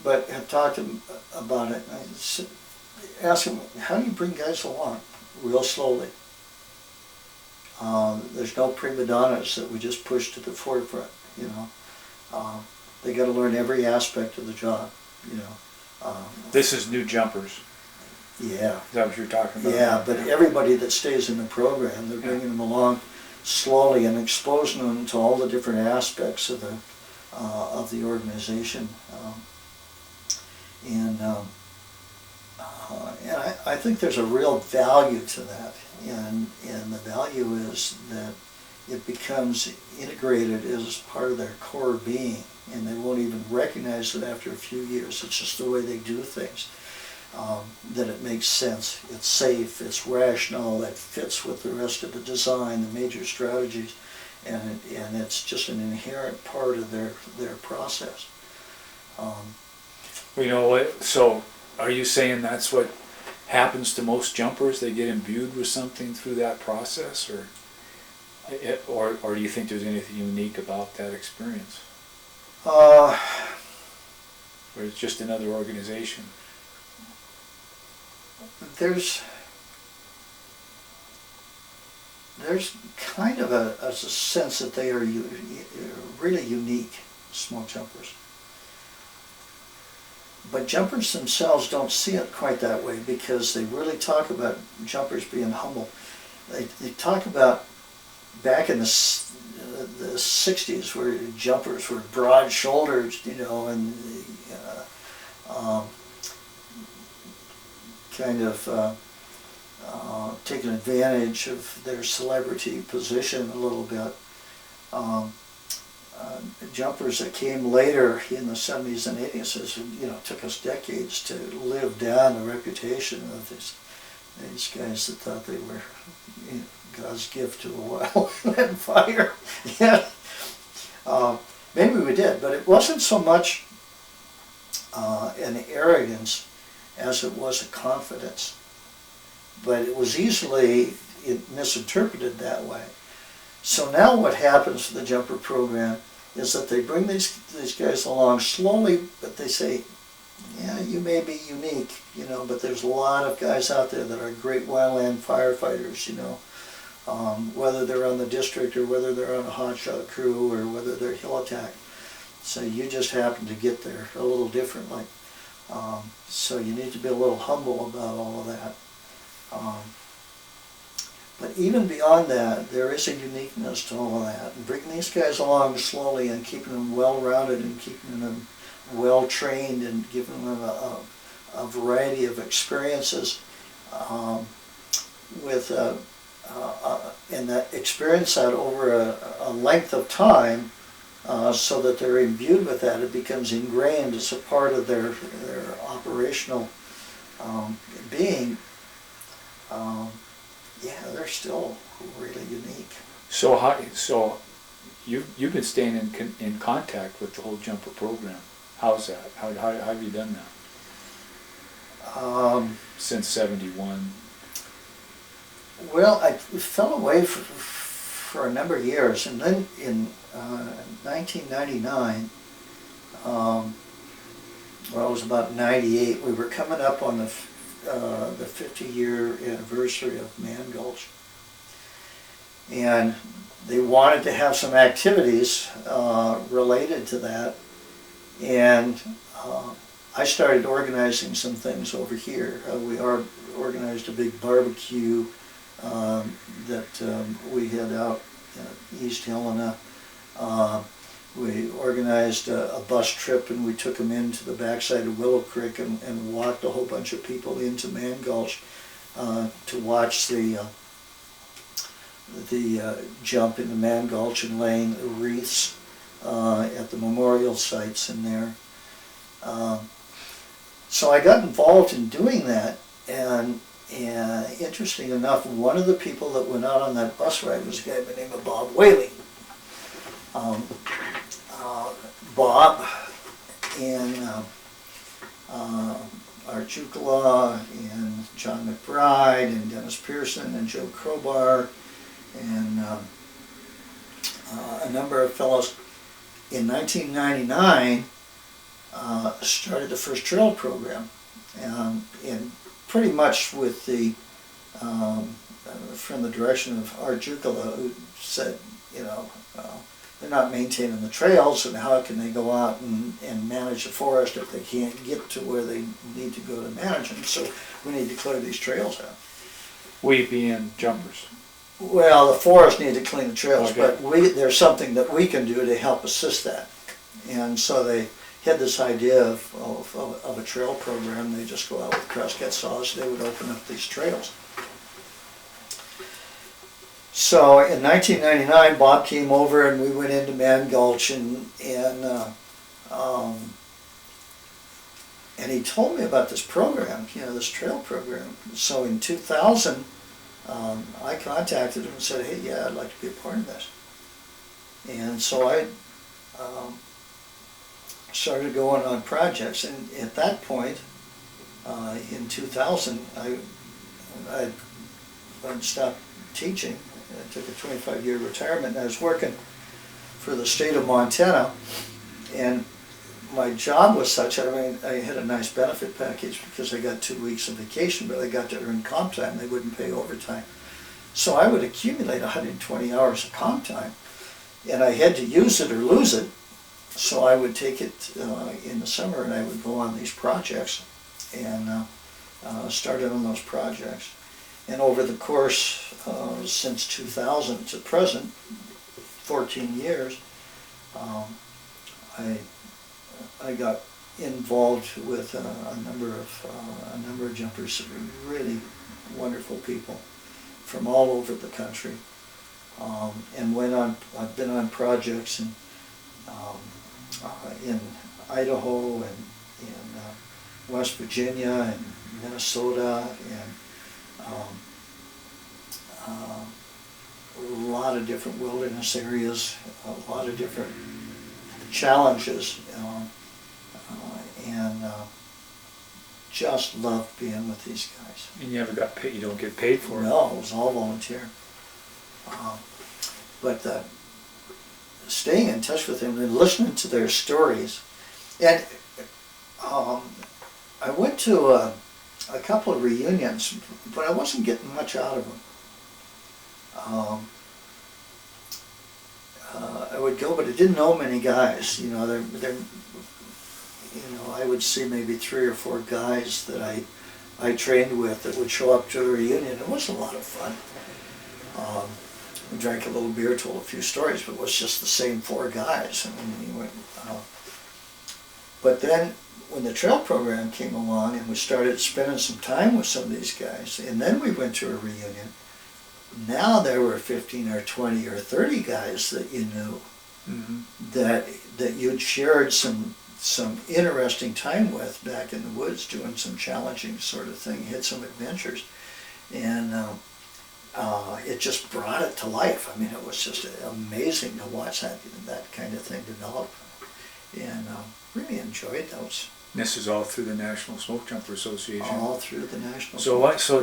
but have talked to him about it. And ask him, how do you bring guys along? Real slowly. There's no prima donnas that we just push to the forefront, you know. Um, they got to learn every aspect of the job, you know. This is new jumpers. Yeah. Is that what you're talking about? Yeah, but everybody that stays in the program, they're bringing them along slowly and exposing them to all the different aspects of the organization. And I think there's a real value to that, and the value is that it becomes integrated as part of their core being, and they won't even recognize it after a few years. It's just the way they do things. That it makes sense, it's safe, it's rational, that fits with the rest of the design, the major strategies, and it's just an inherent part of their process. You know what? So, are you saying that's what happens to most jumpers? They get imbued with something through that process, or do you think there's anything unique about that experience? Or it's just another organization? There's kind of a sense that they are really unique, smoke jumpers. But jumpers themselves don't see it quite that way, because they really talk about jumpers being humble. They talk about back in the 60s where jumpers were broad-shouldered, you know, and kind of taking advantage of their celebrity position a little bit. Jumpers that came later in the 70s and 80s, you know, it took us decades to live down the reputation of these guys that thought they were, you know, God's gift to a wildland fire. Yeah. Maybe we did, but it wasn't so much an arrogance as it was a confidence. But it was easily misinterpreted that way. So now what happens to the jumper program is that they bring these guys along slowly, but they say, yeah, you may be unique, you know, but there's a lot of guys out there that are great wildland firefighters, you know, whether they're on the district or whether they're on a hotshot crew or whether they're hill attack. So you just happen to get there a little differently. So you need to be a little humble about all of that. But even beyond that, there is a uniqueness to all of that. And bringing these guys along slowly and keeping them well-rounded and keeping them well-trained and giving them a variety of experiences and that experience that over a length of time, so that they're imbued with that. It becomes ingrained as a part of their operational being. Yeah, they're still really unique. So you've been staying in contact with the whole jumper program. How's that? How have you done that? Since '71. Well, I fell away for a number of years, and then in 1999, well, it was about 98. We were coming up on the 50-year anniversary of Man Gulch, and they wanted to have some activities related to that, and I started organizing some things over here. We organized a big barbecue that we had out at East Helena. We organized a bus trip, and we took them into the backside of Willow Creek and walked a whole bunch of people into Man Gulch to watch the jump into Man Gulch and laying wreaths at the memorial sites in there. So I got involved in doing that, and interesting enough, one of the people that went out on that bus ride was a guy by the name of Bob Whaley. Bob and Art Jukola and John McBride and Dennis Pearson and Joe Crowbar and a number of fellows. In 1999, started the first trail program, and pretty much with the from the direction of Art Jukala, who said, you know, they're not maintaining the trails, and how can they go out and manage the forest if they can't get to where they need to go to manage them? So we need to clear these trails out. We being jumpers. Well, the forest need to clean the trails, Okay. but there's something that we can do to help assist that. And so they had this idea of a trail program. They just go out with crosscut saws, they would open up these trails. So in 1999, Bob came over and we went into Man Gulch, and he told me about this program, you know, this trail program. So in 2000, I contacted him and said, hey, yeah, I'd like to be a part of this. And so I started going on projects, and at that point, in 2000, I'd stopped teaching. I took a 25-year retirement, and I was working for the state of Montana, and my job was such, I mean, I had a nice benefit package because I got 2 weeks of vacation, but I got to earn comp time. They wouldn't pay overtime. So I would accumulate 120 hours of comp time, and I had to use it or lose it. So I would take it in the summer, and I would go on these projects, and started on those projects. And over the course, since 2000 to present, 14 years, I got involved with a number of jumpers, really wonderful people from all over the country, and I've been on projects in Idaho and in West Virginia and Minnesota, and a lot of different wilderness areas, a lot of different challenges, and just loved being with these guys. And you never got paid, you don't get paid for it? No, it was all volunteer. But staying in touch with them and listening to their stories. And I went to a couple of reunions, but I wasn't getting much out of them. I would go, but I didn't know many guys. You know, I would see maybe 3 or 4 guys that I trained with that would show up to a reunion. It was a lot of fun. We drank a little beer, told a few stories, but it was just the same 4 guys. I mean, but then when the trail program came along and we started spending some time with some of these guys, and then we went to a reunion, now there were 15 or 20 or 30 guys that you knew, Mm-hmm. that you'd shared some interesting time with back in the woods, doing some challenging sort of thing, had some adventures, and it just brought it to life. I mean, it was just amazing to watch that kind of thing develop, and really enjoyed those. This is all through the National Smoke Jumper Association. All through the National. So